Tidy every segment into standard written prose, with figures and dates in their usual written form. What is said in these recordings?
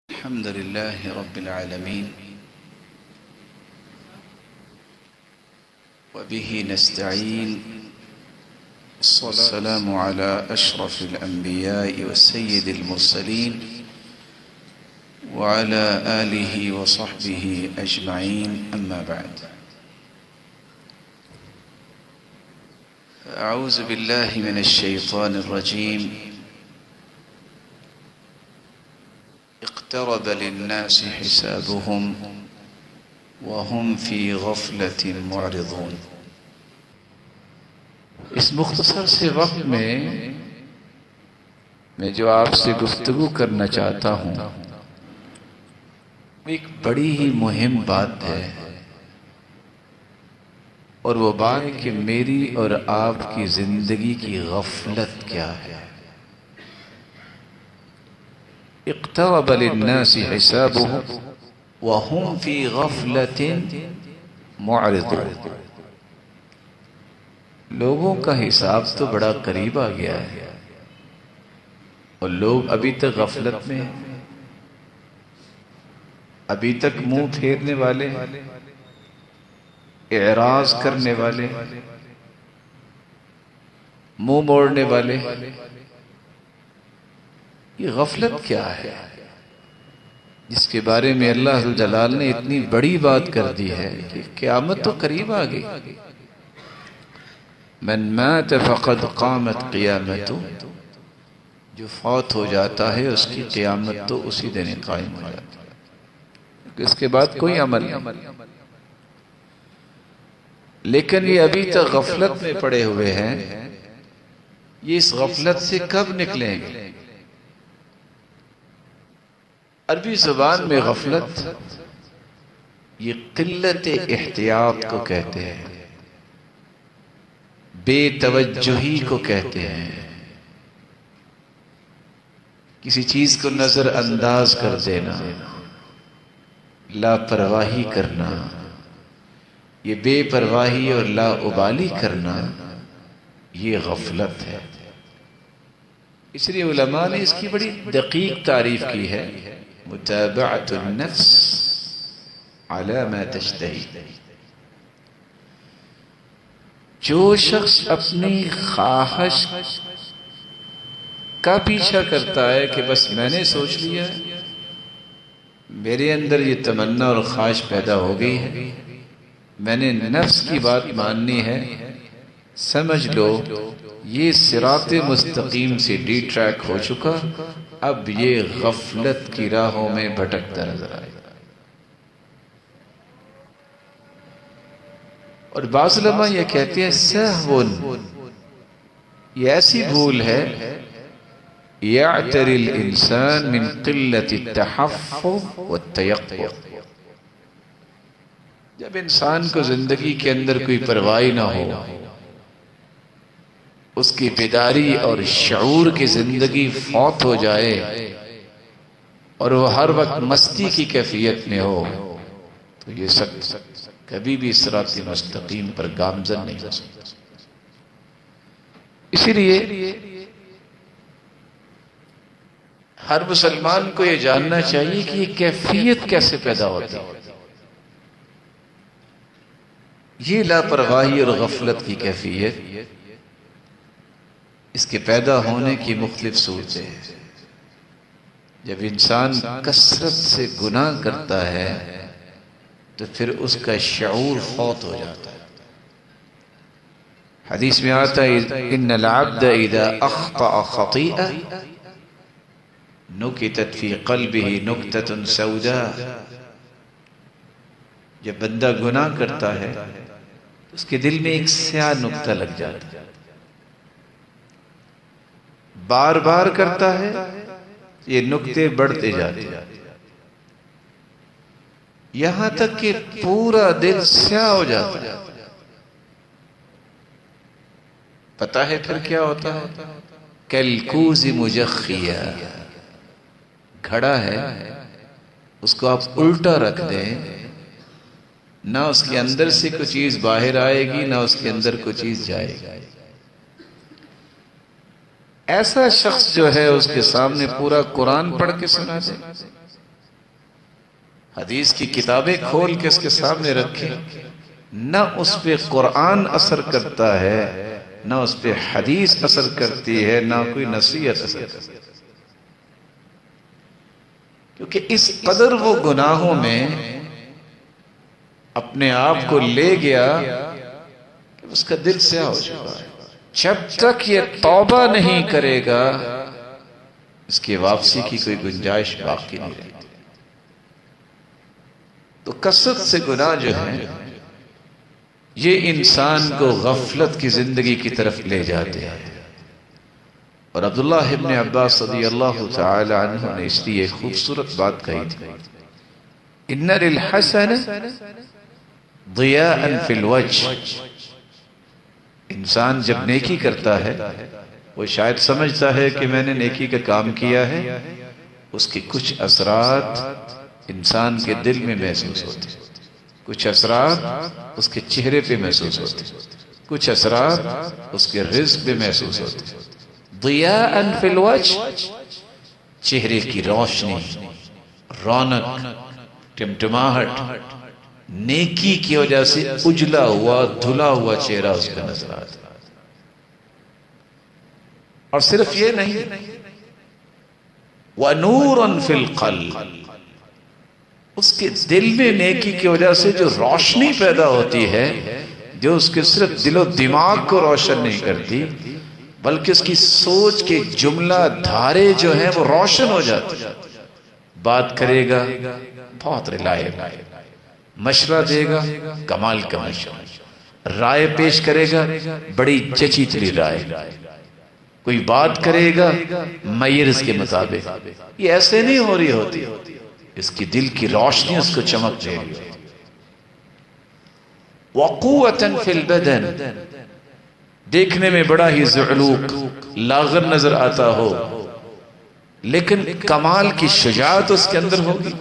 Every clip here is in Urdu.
الحمد لله رب العالمين وبه نستعين والسلام على أشرف الأنبياء والسيد المرسلين وعلى آله وصحبه أجمعين أما بعد أعوذ بالله من الشيطان الرجيم اقترب للناس حسابهم وهم في غفلة معرضون۔ اس مختصر سے وقت میں جو آپ سے گفتگو کرنا چاہتا ہوں ایک بڑی ہی مہم بات ہے، اور وہ بات کہ میری اور آپ کی زندگی کی غفلت کیا ہے۔ اقترب للناس حسابهم وهم في غفلة معرضون۔ لوگوں کا حساب تو بڑا قریب آ گیا ہے اور لوگ ابھی تک غفلت میں ہیں، ابھی تک منہ پھیرنے والے، اعراض کرنے والے، منہ موڑنے والے۔ یہ غفلت کیا ہے جس کے بارے میں اللہ جلال نے اتنی بڑی بات کر دی ہے کہ قیامت تو قریب آ گئی۔ من مات فقد قامت قیامتہ، جو فوت ہو جاتا ہے اس کی قیامت تو اسی دن قائم ہو جاتی ہے، اس کے بعد کوئی عمل نہیں۔ لیکن یہ ابھی تک غفلت میں پڑے ہوئے ہیں، یہ اس غفلت سے کب نکلیں گے؟ عربی زبان میں غفلت یہ قلت احتیاط کو کہتے ہیں، بے توجہی کو کہتے ہیں، کسی چیز کو نظر انداز کر دینا، لاپرواہی کرنا، یہ بے پرواہی اور لا ابالی کرنا، یہ غفلت ہے۔ اس لیے علماء نے اس کی بڑی دقیق تعریف کی ہے، متابعت النفس على ما تشتهي۔ جو شخص اپنی خواہش کا پیچھا کرتا ہے کہ بس میں نے سوچ لیا، میرے اندر یہ تمنا اور خواہش پیدا ہو گئی ہے، میں نے نفس کی بات ماننی ہے، سمجھ لو یہ صراط مستقیم سے ڈی ٹریک ہو چکا، اب یہ غفلت کی راہوں میں بھٹکتا نظر آئے گا۔ اور بعض علماء یہ کہتے ہیں سہون، یہ ایسی بھول ہے یعتری الانسان من قلت التحفظ والتیقظ، جب انسان کو زندگی کے اندر کوئی پرواہ نہ ہو، اس کی بیداری اور شعور کی زندگی فوت ہو جائے اور وہ ہر وقت مستی کی کیفیت میں ہو، تو یہ شخص کبھی بھی صراط مستقیم پر گامزن نہیں ہو سکتا۔ اسی لیے ہر مسلمان کو یہ جاننا چاہیے کہ یہ کیفیت کیسے پیدا ہوتی ہے۔ یہ لاپرواہی اور غفلت کی کیفیت، اس کے پیدا ہونے کی مختلف صورتیں ہیں۔ جب انسان کثرت سے گناہ کرتا ہے تو پھر اس کا شعور فوت ہو جاتا ہے۔ حدیث میں آتا ہے ان العبد اذا اخطأ خطیئہ نکتت فی قلبہ نکتۃ سوداء، جب بندہ گناہ کرتا ہے اس کے دل میں ایک سیاہ نقطہ لگ جاتا ہے، بار بار کرتا ہے یہ نقطے بڑھتے جاتے ہیں، یہاں تک کہ پورا دل سیاہ ہو جاتا ہے۔ پتہ ہے پھر کیا ہوتا ہے؟ کالکوز مجخیہ، گھڑا ہے، اس کو آپ الٹا رکھ دیں، نہ اس کے اندر سے کوئی چیز باہر آئے گی، نہ اس کے اندر کوئی چیز جائے گی۔ ایسا شخص جو ہے اس کے سامنے پورا قرآن پڑھ کے سنا دے، حدیث کی کتابیں کھول کے اس کے سامنے رکھیں، نہ اس پہ قرآن اثر کرتا ہے، نہ اس پہ حدیث اثر کرتی ہے، نہ کوئی نصیحت اثر کرتی ہے، کیونکہ اس قدر وہ گناہوں میں اپنے آپ کو لے گیا کہ اس کا دل سیاہ ہو چکا ہے۔ جب تک یہ توبہ نہیں کرے گا اس کی واپسی کی کوئی گنجائش باقی نہیں رہتی۔ تو کثرت سے گناہ جو ہیں یہ انسان کو غفلت کی زندگی کی طرف لے جاتے ہیں۔ اور عبداللہ ابن عباس رضی اللہ تعالی عنہ نے اس لیے ایک خوبصورت بات کہی تھی، ان للحسن ضیاء فی الوجہ۔ انسان جب نیکی کرتا ہے وہ شاید سمجھتا ہے کہ میں نے نیکی کا کام کیا ہے، اس کے کچھ اثرات انسان کے دل میں محسوس ہوتے ہیں، کچھ اثرات اس کے چہرے پہ محسوس ہوتے ہیں، کچھ اثرات اس کے رزق پہ محسوس ہوتے ہیں۔ ضیاء فی الوجہ، چہرے کی روشنی، رونق، ٹمٹماہٹ، نیکی کی وجہ سے اجلا ہوا دھلا ہوا چہرہ اس کا نظر آتا ہے۔ اور صرف یہ نہیں، وَنُورٌ فِي الْقَلْبِ، اس کے دل میں نیکی کی وجہ سے جو روشنی پیدا ہوتی ہے، جو اس کے صرف دل و دماغ کو روشن نہیں کرتی بلکہ اس کی سوچ کے جملہ دھارے جو ہیں وہ روشن ہو جاتی۔ بات کرے گا بہت ریلائبل، مشورہ دے گا کمال کا مشورہ، رائے پیش کرے گا بڑی جچی چلی رائے، کوئی بات کرے گا میرز کے مطابق، یہ ایسے نہیں ہو رہی ہوتی، اس کی دل کی روشنی اس کو چمک دے رہی ہے۔ وَقُوَّةً فِي الْبَدَنِ، دیکھنے میں بڑا ہی زعلوق لاغر نظر آتا ہو لیکن کمال کی شجاعت اس کے اندر ہوگی،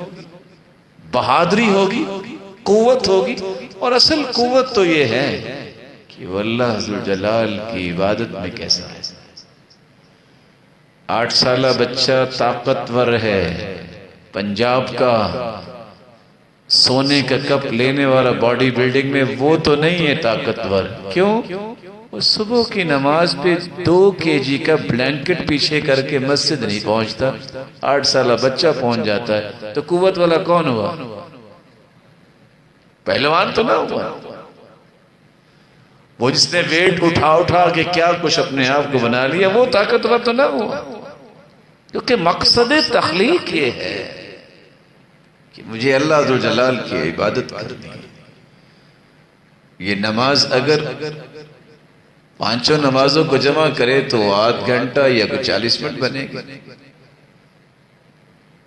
بہادری ہوگی، قوت ہوگی۔ اور اصل قوت تو یہ ہے کہ وہ اللہ ذوالجلال کی عبادت میں کیسا ہے۔ 8 سالہ بچہ طاقتور ہے، پنجاب کا سونے کا کپ لینے والا باڈی بلڈنگ میں، وہ تو نہیں ہے طاقتور۔ کیوں؟ وہ صبح کی نماز پہ 2 kg کا بلینکٹ پیچھے کر کے مسجد نہیں پہنچتا، 8 سالہ بچہ پہنچ جاتا ہے۔ تو قوت والا کون ہوا؟ پہلوان تو نہ ہوا، وہ جس نے ویٹ اٹھا اٹھا کے کیا کچھ اپنے آپ کو بنا لیا، وہ طاقتور تو نہ ہوا۔ کیونکہ مقصد تخلیق یہ ہے کہ مجھے اللہ ذوالجلال کی عبادت کرنی ہے۔ یہ نماز اگر 5 نمازوں کو جمع کرے تو آدھ گھنٹہ یا 40 منٹ بنے گی۔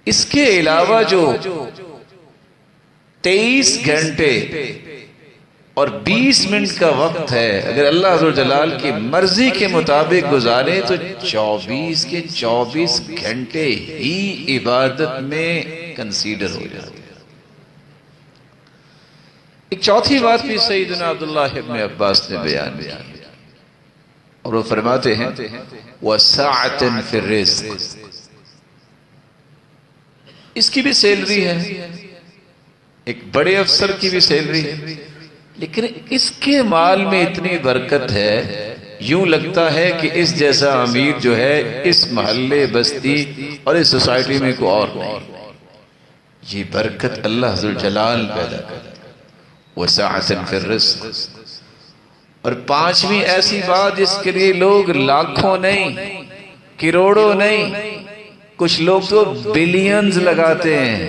اس کے علاوہ جو 23 گھنٹے اور 20 منٹ کا وقت ہے، اگر اللہ ذوالجلال کی مرضی کے مطابق گزارے تو 24 کے 24 گھنٹے ہی عبادت میں کنسیڈر ہو جاتے ہیں۔ ایک چوتھی بات بھی سیدنا عبداللہ ابن عباس نے بیان کی اور وہ فرماتے ہیں وَسَعَةٍ فِي الرِّزْقِ، اس کی بھی سیلری ہے، ایک بڑے افسر کی بھی سیلری ہے، لیکن اس کے مال میں اتنی برکت ہے یوں لگتا ہے کہ اس جیسا امیر جو ہے اس محلے بستی اور اس سوسائٹی میں کوئی اور نہیں۔ یہ برکت اللہ ذوالجلال پیدا کرتا ہے۔ وَسَعَةٍ فِي الرِّزْقِ، اور 5ویں ایسی بات جس کے لیے لوگ لاکھوں نہیں، کروڑوں نہیں، کچھ لوگ تو بلینز لگاتے ہیں،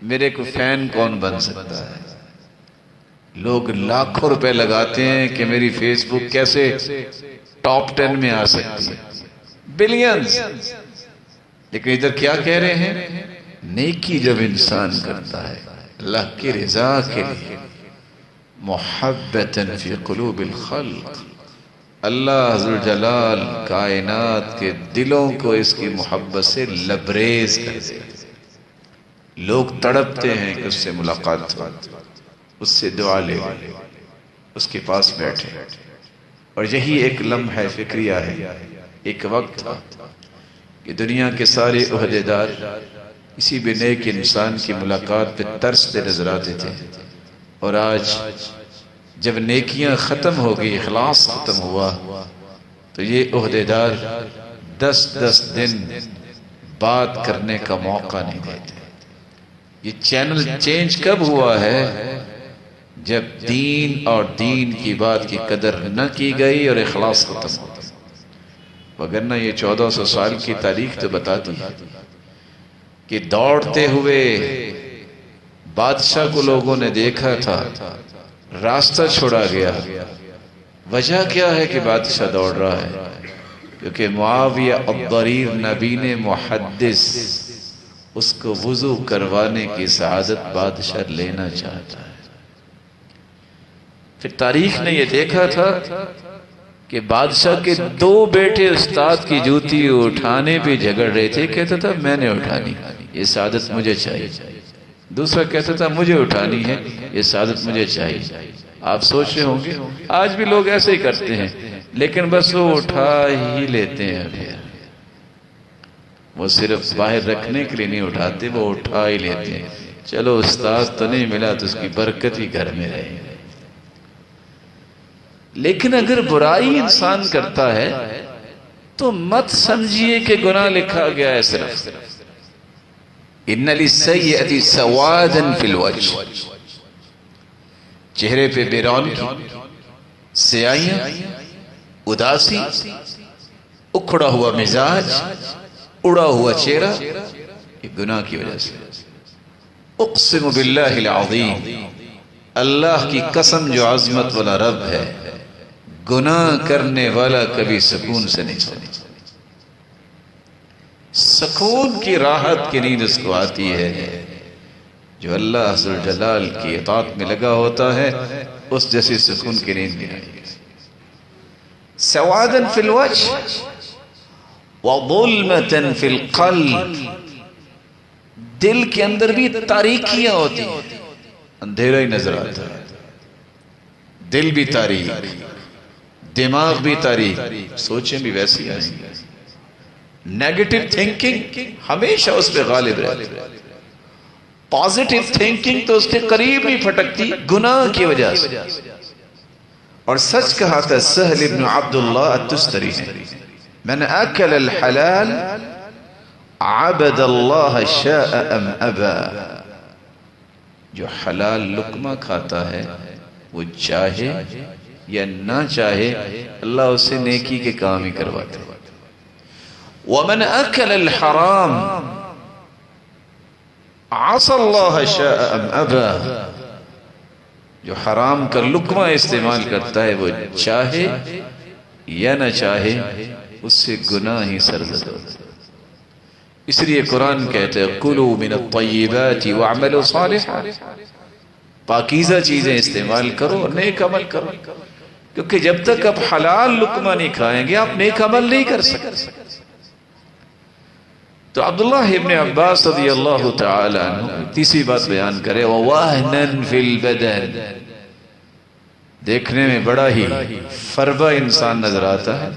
میرے کو فین کون بن سکتا ہے۔ لوگ لاکھوں روپے لگاتے ہیں کہ میری فیس بک کیسے ٹاپ 10 میں آ سکتی ہے، بلینز۔ لیکن ادھر کیا کہہ رہے ہیں؟ نیکی جب انسان کرتا ہے اللہ کی رضا کے لیے، محبتاً فی قلوب الخلق، اللہ ذوالجلال کائنات کے دلوں کو اس کی محبت سے لبریز کر دے۔ لوگ تڑپتے ہیں کہ اس سے ملاقات ہو، اس سے دعا لے، اس کے پاس بیٹھے۔ اور یہی ایک لمحہ فکریہ ہے۔ ایک وقت تھا کہ دنیا کے سارے عہدیدار کسی بھی نیک انسان کی ملاقات پہ ترستے نظر آتے تھے، اور آج جب نیکیاں ختم ہو گئی، اخلاص ختم ہوا، تو یہ عہدیدار 10 دن بات کرنے کا موقع نہیں دیتے۔ یہ چینل چینج کب ہوا ہے؟ جب دین اور دین کی بات کی قدر نہ کی گئی اور اخلاص ختم ہو گیا، وگرنہ یہ 1400 سال کی تاریخ تو بتاتی ہے کہ دوڑتے ہوئے بادشاہ کو لوگوں نے دیکھا تھا، راستہ چھوڑا گیا۔ وجہ کیا ہے کہ بادشاہ دوڑ رہا ہے؟ کیونکہ معاویہ الضریر نبی نے محدث، اس کو وضو کروانے کی سعادت بادشاہ لینا چاہتا ہے۔ پھر تاریخ نے یہ دیکھا تھا کہ بادشاہ کے 2 بیٹے استاد کی جوتی اٹھانے پہ جھگڑ رہے تھے۔ کہتا تھا میں نے اٹھانی، یہ سعادت مجھے چاہیے۔ دوسرا کہتا تھا مجھے اٹھانی ہے، یہ سعادت مجھے چاہیے۔ آپ سوچ رہے ہوں گے آج بھی لوگ ایسے ہی کرتے ہیں، لیکن بس وہ اٹھا ہی لیتے ہیں، پھر وہ صرف باہر رکھنے کے لیے نہیں اٹھاتے، وہ اٹھا ہی لیتے ہیں۔ چلو استاد تو نہیں ملا تو اس کی برکت ہی گھر میں رہے۔ لیکن اگر برائی انسان کرتا ہے تو مت سمجھیے کہ گناہ لکھا گیا ہے صرف۔ ان للسیئۃ سوادا فی الوجہ، چہرے پہ بے رونقی، سیاہیاں، اداسی، اکھڑا ہوا مزاج، اڑا ہوا چہرہ، یہ گناہ کی وجہ سے۔ اقسم باللہ العظیم، اللہ کی قسم جو عظمت والا رب ہے، گناہ کرنے والا کبھی سکون سے نہیں سوتا۔ سکون کی راحت کی نیند اس کو آتی ہے جو اللہ ذوالجلال کی اطاعت میں لگا ہوتا ہے، اس جیسی سکون کی نیند نہیں آئی۔ سوادا فی الوجہ وظلمة فی القلب، دل کے اندر بھی تاریکیاں ہوتی ہیں، اندھیرا ہی نظر آتا ہے، دل بھی تاریک، دماغ بھی تاریک، سوچیں بھی ویسی آئیں گی۔ نیگیٹو تھنکنگ ہمیشہ اس پہ غالب رہتی، پازیٹیو تھنکنگ تو اس کے قریب نہیں پھٹکتی، گناہ کی وجہ سے۔ اور سچ کہا تھا سہل ابن عبداللہ التستری نے، من اکل الحلال عبد اللہ شاء ام ابا، جو حلال لقمہ کھاتا ہے وہ چاہے یا نہ چاہے اللہ اسے نیکی کے کام ہی کرواتا ہے۔ ومن اکل الحرام عصى اللہ شاء ام ابا، جو حرام کا لقمہ استعمال کرتا ہے وہ چاہے یا نہ چاہے اس سے گناہ ہی سرزد ہوتا ہے۔ اس لیے قرآن کہتے ہیں کلوا من الطیبات واعملوا صالحا، پاکیزہ چیزیں استعمال کرو اور نیک عمل کرو، کیونکہ جب تک آپ حلال لقمہ نہیں کھائیں گے آپ نیک عمل نہیں کر سکتے۔ تو عبداللہ ابن عباس رضی اللہ تعالی عنہ تیسری بات بیان کرے، وَوَهْنًا فِي الْبَدَنِ، دیکھنے میں بڑا ہی فربا انسان نظر آتا ہے،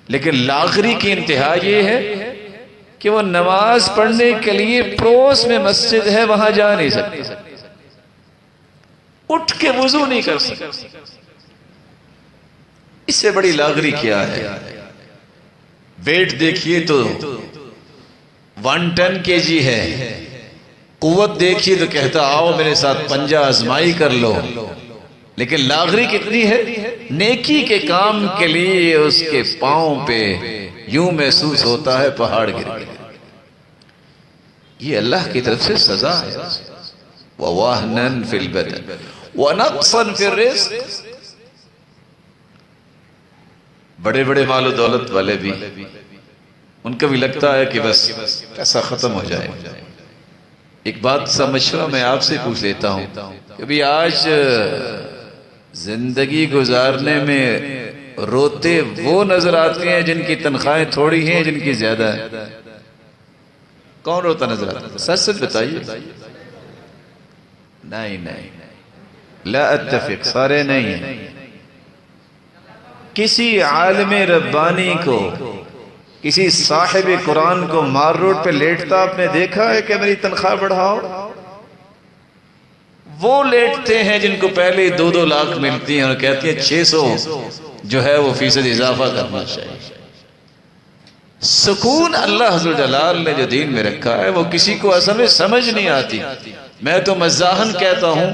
لیکن لاغری کی انتہا یہ ہے کہ وہ نماز پڑھنے کے لیے پڑوس میں مسجد ہے وہاں جا نہیں سکتے، اٹھ کے وضو نہیں کر سکتے۔ اس سے بڑی لاغری کیا ہے؟ ویٹ دیکھیے تو 110 kg ہے، قوت دیکھیے تو کہتا آؤ میرے ساتھ پنجہ آزمائی کر لو، لیکن لاغری کتنی ہے؟ نیکی کے کام کے لیے اس کے پاؤں پہ یوں محسوس ہوتا ہے پہاڑ گر گئے۔ یہ اللہ کی طرف سے سزا ہے۔ وَوَهْنًا فِي الْبَدَنِ وَنَقْصًا فِي الرِّزْقِ، بڑے بڑے مال و دولت والے بھی ان کا بھی لگتا ہے کہ بس پیسہ ختم ہو جائے۔ ایک بات سا مشورہ میں آپ سے پوچھ لیتا ہوں کہ بھی آج زندگی گزارنے میں روتے وہ نظر آتے ہیں جن کی تنخواہیں تھوڑی ہیں جن کی زیادہ ہیں؟ کون روتا نظر آتا ہے؟ سچ سچ بتائیے۔ نہیں لا اتفق، سارے نہیں ہیں۔ کسی عالم ربانی کو کسی صاحب قرآن کو مار روڈ پہ لیٹتا آپ نے دیکھا ہے کہ میری تنخواہ بڑھاؤ؟ وہ لیٹتے ہیں جن کو پہلے 2-2 لاکھ ملتی ہیں اور کہتی ہیں 600 جو ہے وہ فیصد اضافہ کرنا چاہیے۔ سکون اللہ حضرت جلال نے جو دین میں رکھا ہے وہ کسی کو اصل میں سمجھ نہیں آتی۔ میں تو مزاحن کہتا ہوں،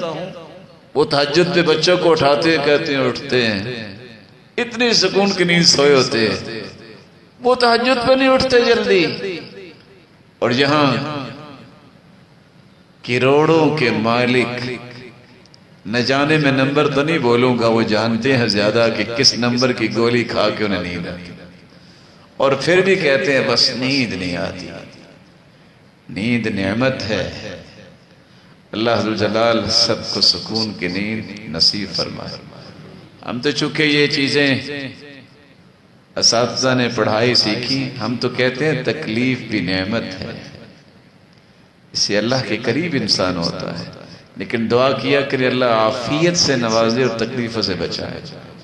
وہ تہجد پہ بچوں کو اٹھاتے ہیں، کہتے ہیں اٹھتے ہیں، اتنی سکون کی نیند سوئے ہوتے ہیں، وہ تہجد پہ نہیں اٹھتے جلدی۔ اور جہاں کروڑوں کے مالک، نہ جانے میں نمبر تو نہیں بولوں گا، وہ جانتے ہیں زیادہ کہ کس نمبر کی گولی کھا کے انہیں نیند آتی، اور پھر بھی کہتے ہیں بس نیند نہیں آتی۔ نیند نعمت ہے، اللہ حضر جلال سب کو سکون کی نیند نصیب فرمائے۔ ہم تو چونکہ یہ چیزیں اساتذہ نے پڑھائی سیکھی، ہم تو کہتے ہیں تکلیف بھی نعمت ہے، اس سے اللہ کے قریب انسان ہوتا ہے، لیکن دعا کیا کرے اللہ عافیت سے نوازے اور تکلیفوں سے بچائے۔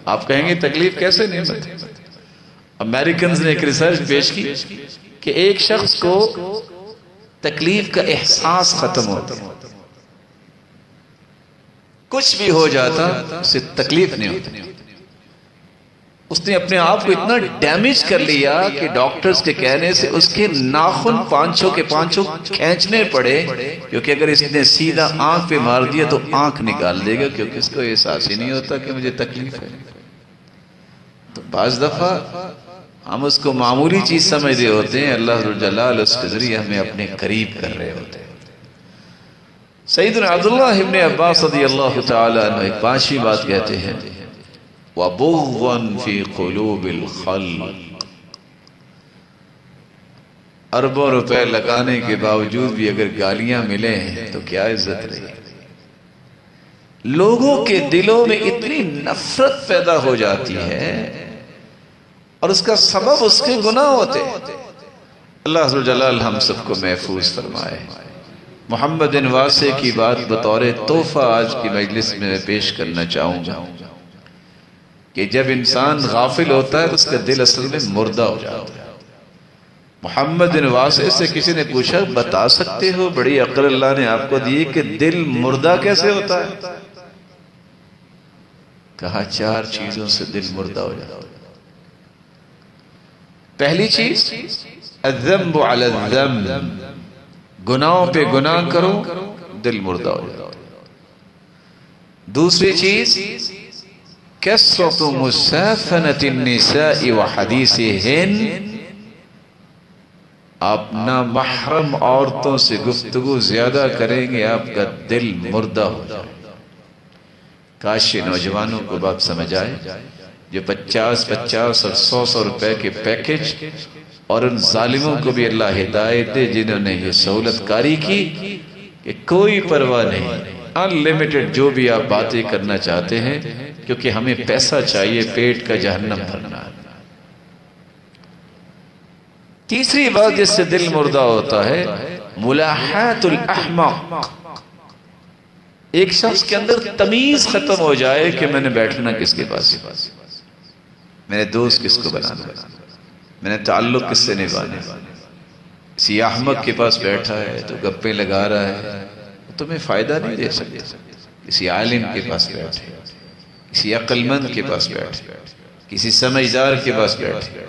آپ کہیں گے تکلیف کیسے نعمت ہے؟ امریکنز نے ایک ریسرچ پیش کی کہ ایک شخص کو تکلیف کا احساس ختم ہوتا، کچھ بھی ہو جاتا اسے تکلیف نہیں ہوتی۔ اس نے اپنے آپ کو اتنا ڈیمیج کر لیا کہ ڈاکٹرز کے کہنے سے اس کے ناخن پانچوں کے پانچوں کھینچنے پڑے، کیونکہ اگر اس نے سیدھا آنکھ پہ مار دیا تو آنکھ نکال دے گا، کیونکہ اس کو احساس ہی نہیں ہوتا کہ مجھے تکلیف ہے۔ تو بعض دفعہ ہم اس کو معمولی چیز سمجھ رہے ہوتے ہیں، اللہ رب جلال اس کے ذریعے ہمیں اپنے قریب کر رہے ہوتے ہیں۔ سیدنا عبداللہ ابن عباس رضی اللہ تعالیٰ عنہ ایک 5ویں بات کہتے ہیں، وَبُغْضًا فِي قُلُوبِ الْخَلْقِ، اربوں روپے لگانے کے باوجود بھی اگر گالیاں ملیں تو کیا عزت رہی۔ لوگوں کے دلوں میں اتنی نفرت پیدا ہو جاتی ہے اور اس کا سبب اس کے گناہ ہوتے ہیں۔ اللہ عز و جلال ہم سب کو محفوظ فرمائے۔ محمد بن واسع کی بات بطور تحفہ آج کی مجلس میں پیش کرنا چاہوں گا کہ جب انسان غافل ہوتا ہے تو اس کا دل اصل میں مردہ ہو جاتا ہے۔ محمد بن واسع سے کسی نے پوچھا بتا سکتے ہو، بڑی عقل اللہ نے آپ کو دی، کہ دل مردہ کیسے ہوتا ہے؟ کہا 4 چیزوں سے دل مردہ ہو جاتا ہے۔ پہلی چیز الذنب علی الذنب، گناہوں پہ گناہ کرو دل مردہ ہو جاتا ہے۔ دوسری چیز کثرۃ مسافنۃ النساء وحدیثہن، آپ نامحرم عورتوں سے گفتگو زیادہ کریں گے آپ کا دل مردہ ہو جائے۔ کاش نوجوانوں کو بات سمجھ آئے جو 50 اور 100 روپے کے پیکج، اور ان ظالموں کو بھی اللہ ہدایت دے جنہوں نے یہ سہولت کاری کی کہ کوئی پرواہ نہیں، انلیمیٹڈ جو بھی آپ باتیں کرنا چاہتے ہیں، کیونکہ ہمیں پیسہ چاہیے پیٹ کا جہنم بھرنا۔ تیسری بات جس سے دل مردہ ہوتا ہے ملاحات الاحمق، ایک شخص کے اندر تمیز ختم ہو جائے کہ میں نے بیٹھنا کس کے پاس، میں نے دوست کس کو بنانا، میں نے تعلق کس سے نبھانا۔ کسی احمق کے پاس بیٹھا ہے تو گپیں لگا رہا ہے، تمہیں فائدہ نہیں دے سکتا۔ کسی عالم کے پاس بیٹھے، کسی عقل مند کے پاس بیٹھے، کسی سمجھدار کے پاس بیٹھے،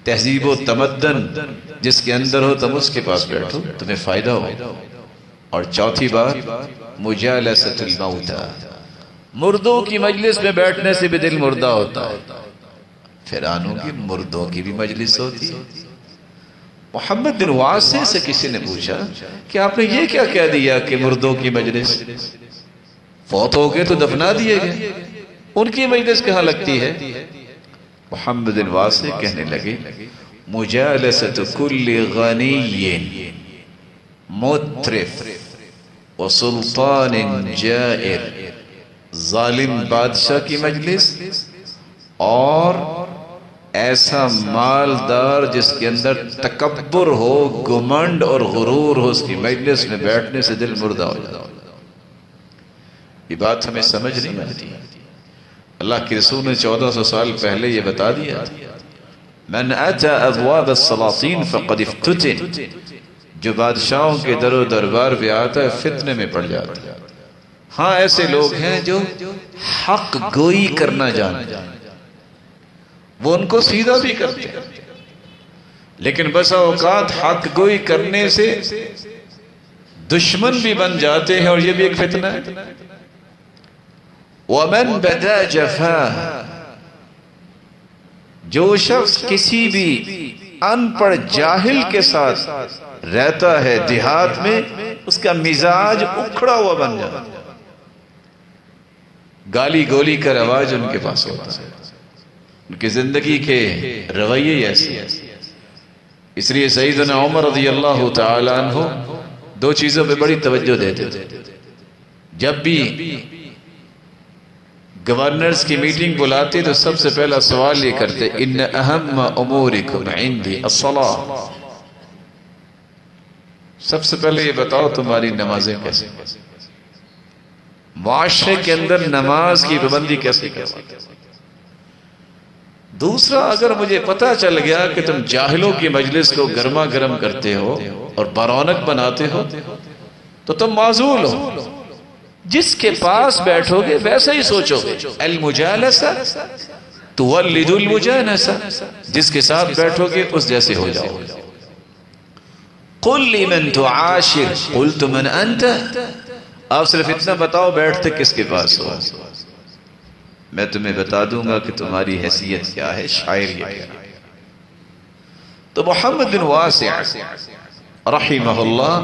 تہذیب و تمدن جس کے اندر ہو تم اس کے پاس بیٹھو، تمہیں فائدہ ہو۔ اور چوتھی بات مجالسۃ الموتى، مردوں کی مجلس میں بیٹھنے سے بھی دل مردہ ہوتا ہے۔ فیرانوں کی مردوں کی بھی مجلس ہوتی ہے۔ محمد بن واسع سے کسی نے پوچھا کہ آپ نے یہ کیا کہہ دیا کہ مردوں کی مجلس، فوت ہو گئے تو دفنا دیے گئے، ان کی مجلس کہاں لگتی ہے؟ محمد بن واسع کہنے لگے مجالسۃ کل غنی مترف وسلطان جائر، ظالم بادشاہ کی مجلس اور ایسا مالدار جس کے اندر تکبر ہو، گمنڈ اور غرور ہو، اس کی مجلس میں بیٹھنے سے دل مردہ ہو جاتا ہے۔ یہ بات ہمیں سمجھ نہیں آتی۔ اللہ کے رسول نے 1400 سال پہلے یہ بتا دیا، من اتا ابواب السلاطین فقد افتتن، جو بادشاہوں کے در و دربار پہ آتا ہے فتنے میں پڑ جاتا ہے۔ ہاں ایسے لوگ ہیں جو حق گوئی کرنا جانتے ہیں، وہ ان کو سیدھا بھی کرتے ہیں، لیکن بسا اوقات حق گوئی کرنے سے دشمن بھی بن جاتے ہیں، اور یہ بھی ایک فتنہ ہے۔ وَمَن بَدَا جَفَاهُ، جو شخص کسی بھی ان پڑھ جاہل کے ساتھ رہتا ہے دیہات میں، اس کا مزاج اکھڑا ہوا بن جاتا ہے، گالی گولی کا رواج ان کے پاس ہوتا ہے، ان کی زندگی کے رویے ایسے ہیں۔ اس لیے سیدنا عمر رضی اللہ تعالیٰ عنہ دو چیزوں پہ بڑی توجہ دیتے تھے۔ جب بھی گورنرز کی میٹنگ بلاتے تو سب سے پہلا سوال یہ کرتے، ان اہم امورکم عندی الصلاۃ، سب سے پہلے یہ بتاؤ تمہاری نمازیں کیسے، معاشرے کے اندر نماز کی پابندی کیسے کرواتے۔ دوسرا، اگر مجھے پتا چل گیا کہ تم جاہلوں کی مجلس کو گرما گرم کرتے ہو اور برونق بناتے ہو تو تم معزول ہو، جس کے پاس بیٹھو گے ویسا ہی سوچو گے، المجالسہ تولد المجانسہ، جس کے ساتھ بیٹھو گے اس جیسے ہو جاؤ گے۔ قل لمن تعاشر قلت من انت، آپ صرف اتنا بتاؤ بیٹھتے کس کے پاس ہو، میں تمہیں بتا دوں گا کہ تمہاری حیثیت کیا ہے، شاعر یہ کیا ہے۔ تو محمد بن واسع رحمہ اللہ،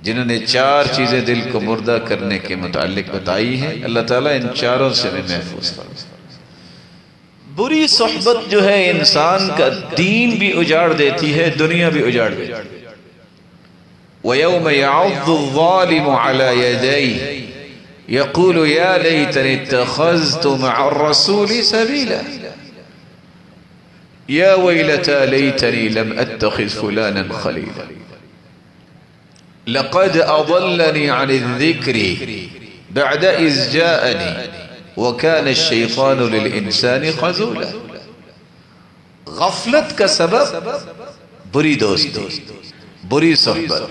جنہوں نے چار چیزیں دل کو مردہ کرنے کے متعلق بتائی ہیں، اللہ تعالیٰ ان چاروں سے میں محفوظ فرمائے۔ بری صحبت جو ہے انسان کا دین بھی اجاڑ دیتی ہے، دنیا بھی اجاڑ دیتی ہے۔ وَيَوْمَ يَعُضُّ الظَّالِمُ عَلَى يَدَيْهِ يَقُولُ يَا لَيْتَنِي اتَّخَذْتُ مَعَ الرَّسُولِ سَبِيلًا يَا وَيْلَتَى لَيْتَنِي لَمْ أَتَّخِذْ فُلَانًا خَلِيلًا لَقَدْ أَضَلَّنِي عَنِ الذِّكْرِ بَعْدَ إِذْ جَاءَنِي وَكَانَ الشَّيْطَانُ لِلْإِنسَانِ خَذُولًا۔ غفلت کا سبب بری دوستی، بری صحبت،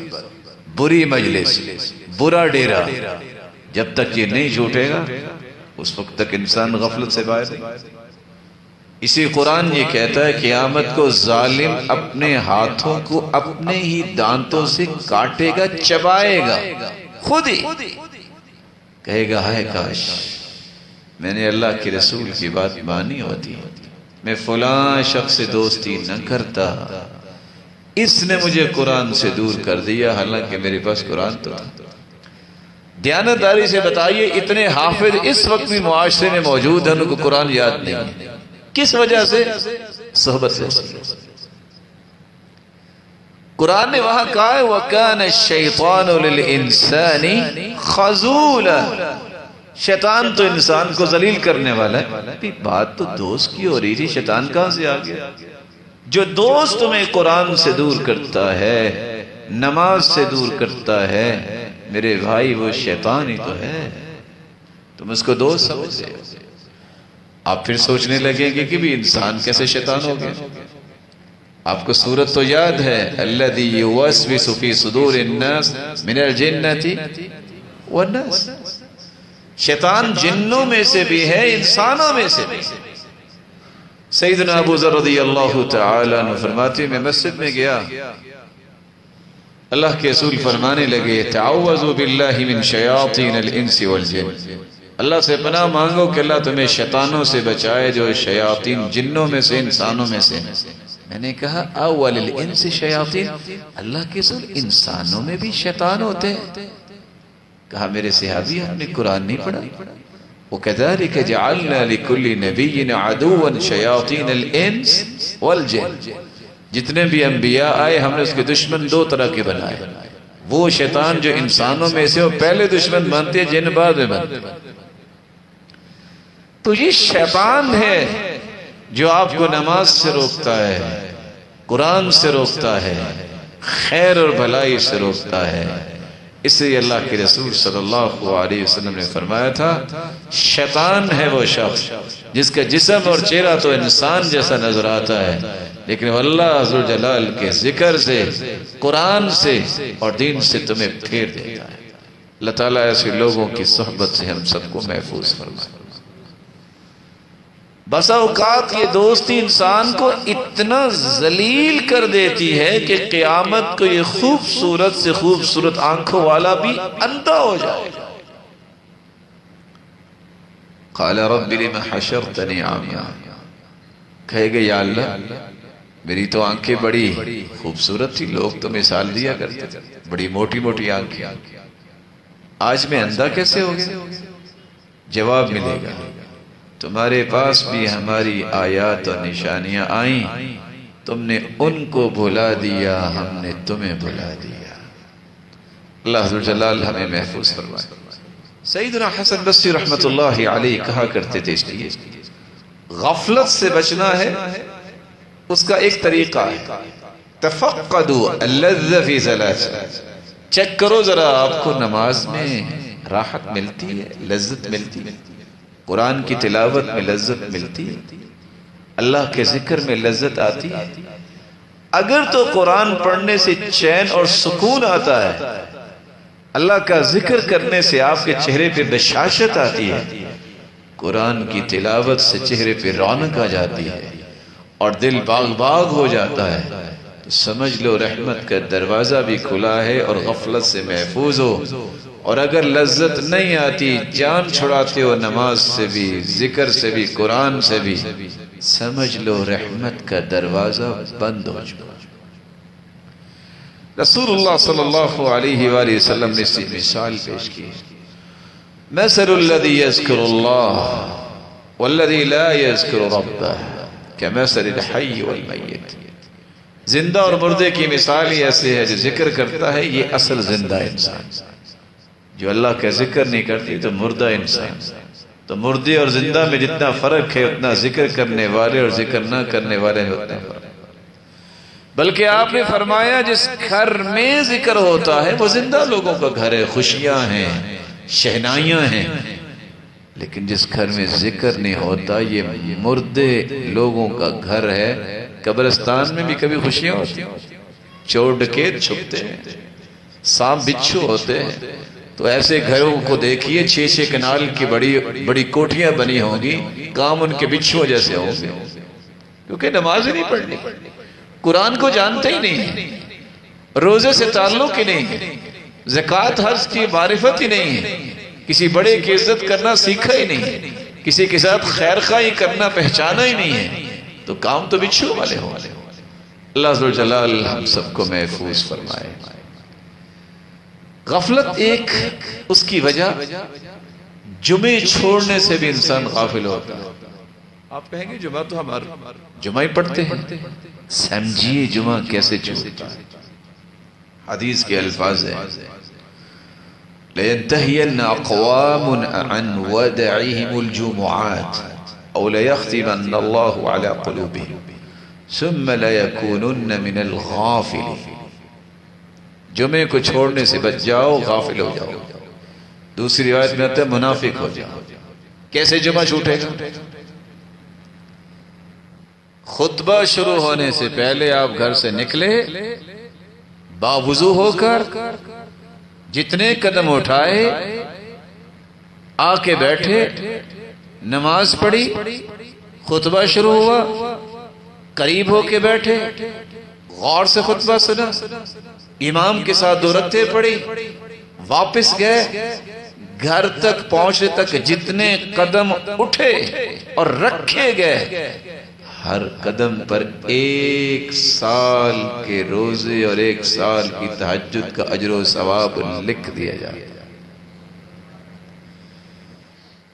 بری مجلس، برا ڈیرا، جب تک یہ نہیں چھوٹے گا اس وقت تک انسان غفلت سے باہر نہیں۔ اسی قرآن یہ کہتا ہے قیامت کو ظالم اپنے ہاتھوں کو اپنے ہی دانتوں سے کاٹے گا، چبائے گا، خود ہی کہے گا ہائے کاش میں نے اللہ کے رسول کی بات مانی ہوتی، میں فلاں شخص سے دوستی نہ کرتا، اس نے مجھے قرآن سے دور کر دیا، حالانکہ میرے پاس قرآن تو تھا۔ دیانتداری سے بتائیے، اتنے حافظ اس وقت بھی معاشرے میں موجود ہیں، ان کو قرآن یاد نہیں ہے، کس وجہ سے؟ صحبت سے۔ قرآن نے وہاں کہا ہے وَكَانَ الشَّيْطَانُ لِلْإِنسَانِ خَذُولًا، شیطان تو انسان کو ذلیل کرنے والا ہے۔ بات تو دوست کی ہو رہی تھی، شیطان کہاں سے آ گیا؟ جو دوست تمہیں قرآن سے دور کرتا ہے، نماز سے دور کرتا ہے، میرے بھائی وہ شیطان ہی تو ہے، تم اس کو دوست سمجھتے ہو۔ آپ پھر سوچنے لگیں گے کہ بھی انسان کیسے شیطان ہو گیا۔ آپ کو سورت تو یاد ہے، الذی یوسوس فی صدور الناس من الجنۃ والناس، شیطان جنوں میں سے بھی ہے، انسانوں میں سے بھی۔ سیدنا ابو ذر رضی اللہ تعالیٰ عنہ فرماتے ہیں میں مسجد میں گیا، اللہ کے رسول فرمانے لگے تعوذوا باللہ من شیاطین الانس والجن، اللہ سے پناہ مانگو کہ اللہ تمہیں شیطانوں سے بچائے جو شیاطین جنوں میں سے انسانوں میں سے۔ میں نے کہا اول الانس شیاطین، اللہ کے رسول انسانوں میں بھی شیطان ہوتے ہیں؟ کہا میرے صحابی آپ نے قرآن نہیں پڑھا؟ وَكَذَلِكَ جَعَلْنَا لِكُلِّ نَبِيٍّ عَدُوًّا شَيَاطِينَ الْإِنسِ وَالْجِنِّ، جتنے بھی انبیاء آئے ہم نے اس کے دشمن دو طرح کے بنائے، وہ شیطان جو انسانوں میں سے وہ پہلے دشمن بنتے ہیں، جن بعد میں بنتے ہیں۔ تو یہ شیطان ہے جو آپ کو نماز سے روکتا ہے، قرآن سے روکتا ہے، خیر اور بھلائی سے روکتا ہے، اس لیے اللہ کے رسول صلی اللہ علیہ وسلم نے فرمایا تھا شیطان ہے وہ شخص جس کا جسم اور چہرہ تو انسان جیسا نظر آتا ہے لیکن وہ اللہ عز و جلال کے ذکر سے قرآن سے اور دین سے تمہیں پھیر دیتا ہے۔ اللہ تعالیٰ ایسے لوگوں کی صحبت سے ہم سب کو محفوظ فرمائے۔ بسا اوقات یہ دوستی انسان کو اتنا ذلیل کر دیتی ہے کہ قیامت کو یہ خوبصورت سے خوبصورت آنکھوں والا بھی اندھا ہو جائے۔ قال رب لم حشرتنی عامیٰ، کہے گے یا اللہ میری تو آنکھیں بڑی خوبصورت تھی، لوگ تو مثال دیا کرتے بڑی موٹی موٹی آنکھیں، آج میں اندھا کیسے ہو گیا؟ جواب ملے گا تمہارے پاس بھی ہماری آیات اور نشانیاں آئیں، تم نے ان کو بھلا دیا، ہم نے تمہیں بھلا دیا۔ اللہ ذو الجلال ہمیں محفوظ فرمائے۔ سیدنا حسن بصری رحمت اللہ علیہ کہا کرتے تھے اس لیے غفلت سے بچنا ہے اس کا ایک طریقہ ہے، تفقدوا اللذ فی ثلاث، چیک کرو ذرا آپ کو نماز میں راحت ملتی ہے، لذت ملتی ہے، قرآن کی تلاوت میں لذت ملتی ہے، اللہ کے ذکر میں لذت آتی ہے؟ اگر تو قرآن پڑھنے سے چین اور سکون آتا ہے، اللہ کا ذکر کرنے سے آپ کے چہرے پہ بشاشت آتی ہے، قرآن کی تلاوت سے چہرے پہ رونق آ جاتی ہے اور دل باغ باغ ہو جاتا ہے، تو سمجھ لو رحمت کا دروازہ بھی کھلا ہے اور غفلت سے محفوظ ہو۔ اور اگر لذت نہیں آتی، جان چھڑاتے ہو نماز سے بھی، ذکر سے بھی، قرآن سے بھی، سمجھ لو رحمت کا دروازہ بند ہو چکا۔ رسول اللہ صلی اللہ علیہ وآلہ وسلم نے اس مثال پیش کی، مثل الذی یذکر اللہ والذی لا یذکر ربہ کمثل الحی والمیت، زندہ اور مردے کی مثال ہی ایسے ہے جو ذکر کرتا ہے، یہ اصل زندہ انسان، جو اللہ کا ذکر نہیں کرتی تو مردہ انسان۔ تو مردے اور زندہ میں جتنا فرق ہے اتنا ذکر کرنے والے اور ذکر نہ کرنے والے میں اتنا فرق۔ بلکہ آپ نے فرمایا جس گھر میں ذکر ہوتا ہے وہ زندہ لوگوں کا گھر ہے، خوشیاں ہیں، شہنائیاں ہیں، لیکن جس گھر میں ذکر نہیں ہوتا یہ مردے لوگوں کا گھر ہے۔ قبرستان میں بھی کبھی خوشیاں ہوتی ہیں، چور ڈکیت چھپتے ہیں، سانپ بچھو ہوتے ہیں، تو ایسے گھروں کو دیکھیے 6-6 کنال کی بڑی بڑی کوٹھیاں بنی ہوں گی، کام ان کے بچھو جیسے ہوں گے، کیونکہ نماز ہی نہیں پڑھنی، قرآن کو جانتے ہی نہیں، روزے سے تعلق ہی نہیں، زکوٰۃ حج کی معرفت ہی نہیں ہے، کسی بڑے کی عزت کرنا سیکھا ہی نہیں، کسی کے ساتھ خیر خواہی کرنا پہچانا ہی نہیں ہے، تو کام تو بچھو والے ہوں۔ اللہ عز و جلال ہم سب کو محفوظ فرمائے۔ غفلت ایک اس کی وجہ جمعے چھوڑنے سے بھی انسان غافل ہوتا ہے۔ آپ کہیں گے جمعہ تو ہمارا جمعہ ہی پڑھتے ہیں، سمجھیے جمعہ کیسے چھوڑتا ہے۔ حدیث کے الفاظ ہیں لَيَنْتَهِيَنَّ أَقْوَامٌ عَنْ وَدَعِهِمُ الْجُمُعَاتِ أَوْ لَيَخْتِمَنَّ اللَّهُ عَلَى قُلُوبِهِمْ ثُمَّ لَيَكُونُنَّ مِنَ الْغَافِلِينَ، جمعے کو چھوڑنے سے بچ جاؤ، غافل ہو جاؤ۔ دوسری روایت میں آتا ہے منافق ہو جاؤ۔ کیسے جمعہ چھوٹے گا؟ خطبہ شروع ہونے سے پہلے آپ گھر سے نکلے، باوضو ہو کر جتنے قدم اٹھائے، آ کے بیٹھے، نماز پڑھی، خطبہ شروع ہوا، قریب ہو کے بیٹھے، غور سے خطبہ سنا، امام کے ساتھ 2 رکعتیں پڑھی، واپس گئے، گھر تک پہنچنے تک جتنے قدم اٹھے اور رکھے گئے، ہر قدم پر 1 سال کے روزے اور 1 سال کی تہجد کا اجر و ثواب لکھ دیا جائے۔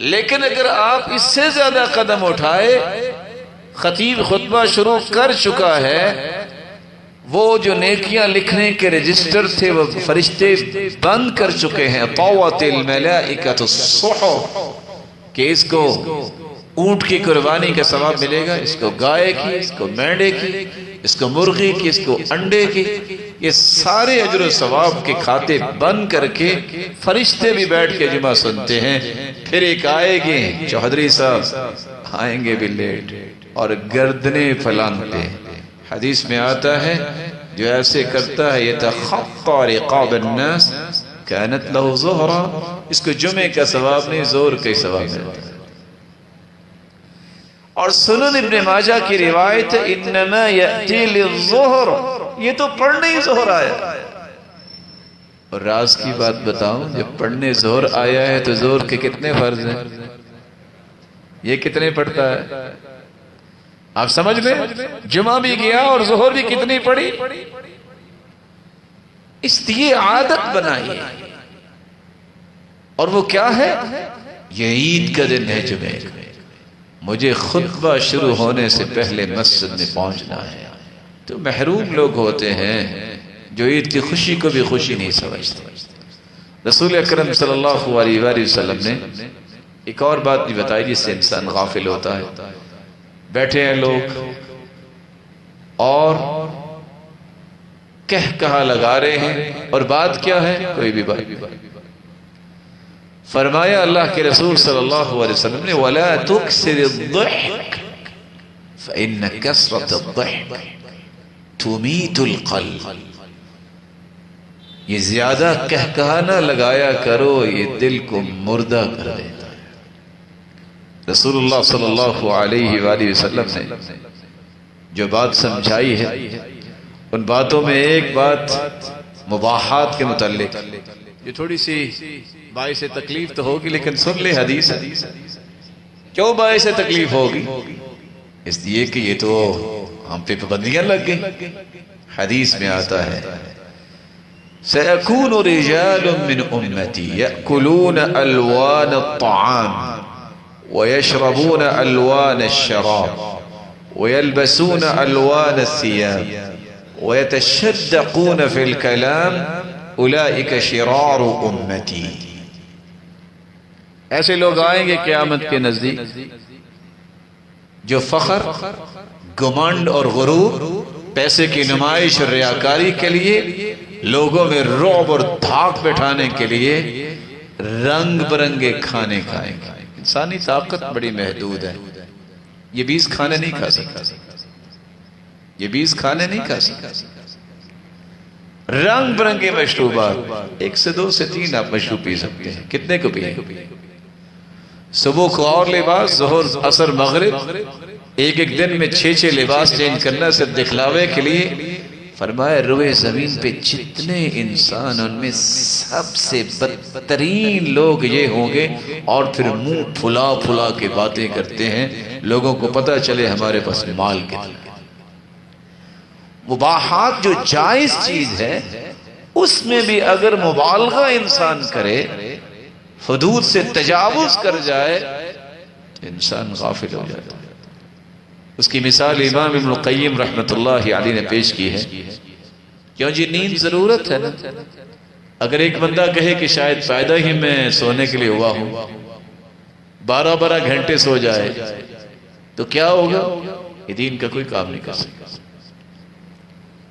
لیکن اگر آپ اس سے زیادہ قدم اٹھائے، خطیب خطبہ شروع کر چکا ہے، وہ جو نیکیاں لکھنے کے رجسٹر تھے وہ فرشتے بند کر چکے ہیں، طوت الملائکۃ الصحف، کہ اس کو اونٹ کی قربانی کا ثواب ملے گا، اس کو گائے کی، اس کو مینڈے کی، اس کو مرغی کی، اس کو انڈے کی، یہ سارے اجر و ثواب کے کھاتے بند کر کے فرشتے بھی بیٹھ کے جمعہ سنتے ہیں. پھر ایک آئے گے چوہدری صاحب آئیں گے بھی لیٹ اور گردنیں پھلانتے. حدیث میں آتا ہے جو ایسے کرتا ہے یتخطی رقاب الناس کانت لہ ظہرا، اس کو جمعے کا ثواب نہیں زور کا ثواب ملتا ہے. اور سنن ابن ماجہ کی روایت انما یأتی للظہر، یہ تو پڑھنے ہی ظہر آیا. اور راز کی بات بتاؤں، جب پڑھنے ظہر آیا ہے تو ظہر کے کتنے فرض ہیں؟ یہ کتنے پڑھتا ہے؟ آپ سمجھ لیں، جمعہ بھی گیا اور ظہر بھی کتنی پڑھی. اس لیے عادت بنائیے. اور وہ کیا ہے؟ یہ عید کا دن ہے جمعے کا، مجھے خطبہ شروع ہونے سے پہلے مسجد میں پہنچنا ہے. تو محروم لوگ ہوتے ہیں جو عید کی خوشی کو بھی خوشی نہیں سمجھتے. رسول اکرم صلی اللہ علیہ وآلہ وسلم نے ایک اور بات بھی بتائی جس سے انسان غافل ہوتا ہے. بیٹھے ہیں لوگ اور کہا لگا رہے ہیں، اور بات کیا ہے؟ کوئی بھی بات. فرمایا اللہ کے رسول صلی اللہ علیہ وسلم نے وَلَا تُكْسِرِ الضَّحْكِ فَإِنَّ كَسْرَةَ الضَّحْكِ تُمِيتُ الْقَلْبِ. یہ زیادہ کہا نہ لگایا کرو، یہ دل کو مردہ کر دیتا ہے. رسول اللہ صلی اللہ علیہ وآلہ وسلم نے جو بات سمجھائی ہے، ان باتوں میں ایک بات مباحات کے متعلق، یہ تھوڑی سی باعث تکلیف تو ہوگی لیکن سن لے حدیث. کیوں باعث تکلیف ہوگی؟ اس لیے کہ یہ تو ہم پہ پابندیاں لگ گئی. حدیث میں آتا ہے سَيَكُونُ رِجَالٌ مِّنْ أُمَّتِي يَأْكُلُونَ أَلْوَانَ الطَّعَامِ وَيَشْرَبُونَ أَلْوَانَ الشَّرَابِ وَيَلْبَسُونَ أَلْوَانَ الثِّيَابِ وَيَتَشَدَّقُونَ فِي الْكَلَامِ اولئک شرار امتی. ایسے لوگ آئیں گے قیامت کے نزدیک جو فخر، گمنڈ اور غرور، پیسے کی نمائش اور ریاکاری کے لیے، لوگوں میں رعب اور دھاک بٹھانے کے لیے رنگ برنگے کھانے کھائیں گے. انسانی طاقت بڑی محدود ہے. یہ 20 کھانے نہیں کھا سکتا، یہ 20 کھانے نہیں کھا سکتا. رنگ برنگے مشروبات، 1 سے 2 سے 3 آپ مشروب پی سکتے ہیں. کتنے کو پیئیں؟ صبح کو اور لباس، ظہر عصر مغرب، ایک دن میں 6 لباس چینج کرنا صرف دکھلاوے کے لیے. فرمایا روئے زمین پہ جتنے انسان، ان میں سب سے بدترین لوگ یہ ہوں گے. اور پھر منہ پھلا پھلا کے باتیں کرتے ہیں، لوگوں کو پتہ چلے ہمارے پاس مال کتنا. مباحات جو جائز چیز ہے اس میں بھی اگر مبالغہ انسان کرے، حدود سے تجاوز کر جائے تو انسان غافل ہو جاتا ہے. اس کی مثال امام ابن القیم رحمۃ اللہ علیہ نے پیش کی ہے. کیوں جی؟ نیند ضرورت ہے نا. اگر ایک بندہ کہے کہ شاید پیدا ہی میں سونے کے لیے ہوا ہوں، 12 گھنٹے سو جائے تو کیا ہوگا؟ یہ دین کا کوئی کام نہیں کر سکتا.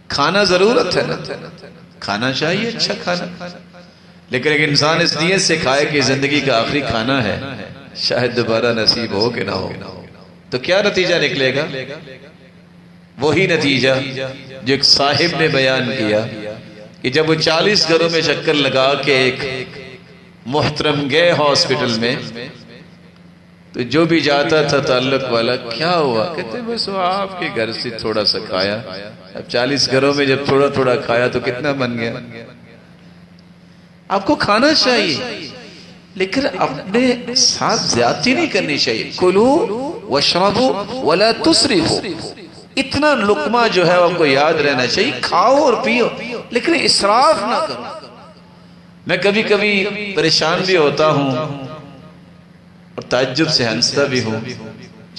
کھانا ضرورت ہے نا، کھانا چاہیے اچھا کھانا، لیکن اگر انسان اس نیت سے کھائے کہ زندگی کا آخری کھانا ہے، شاید دوبارہ نصیب ہو کہ نہ ہو، تو کیا نتیجہ نکلے گا؟ وہی نتیجہ جو ایک صاحب نے بیان کیا کہ جب وہ 40 گھروں میں چکر لگا کے ایک محترم گئے ہاسپٹل میں، تو جو بھی جاتا تھا تعلق والا، کیا ہوا؟ کہتے بس وہ آپ کے گھر سے تھوڑا سا کھایا. اب 40 گھروں میں جب تھوڑا تھوڑا کھایا تو کتنا بن گیا؟ آپ کو کھانا چاہیے لیکن اپنے ساتھ زیادتی نہیں کرنی چاہیے. کلو واشربوا ولا تسرفوا. اتنا لقمہ جو ہے آپ کو یاد رہنا چاہیے، کھاؤ اور پیو لیکن اسراف نہ کرو. میں کبھی کبھی پریشان بھی ہوتا ہوں اور تعجب سے ہنستا بھی ہوں.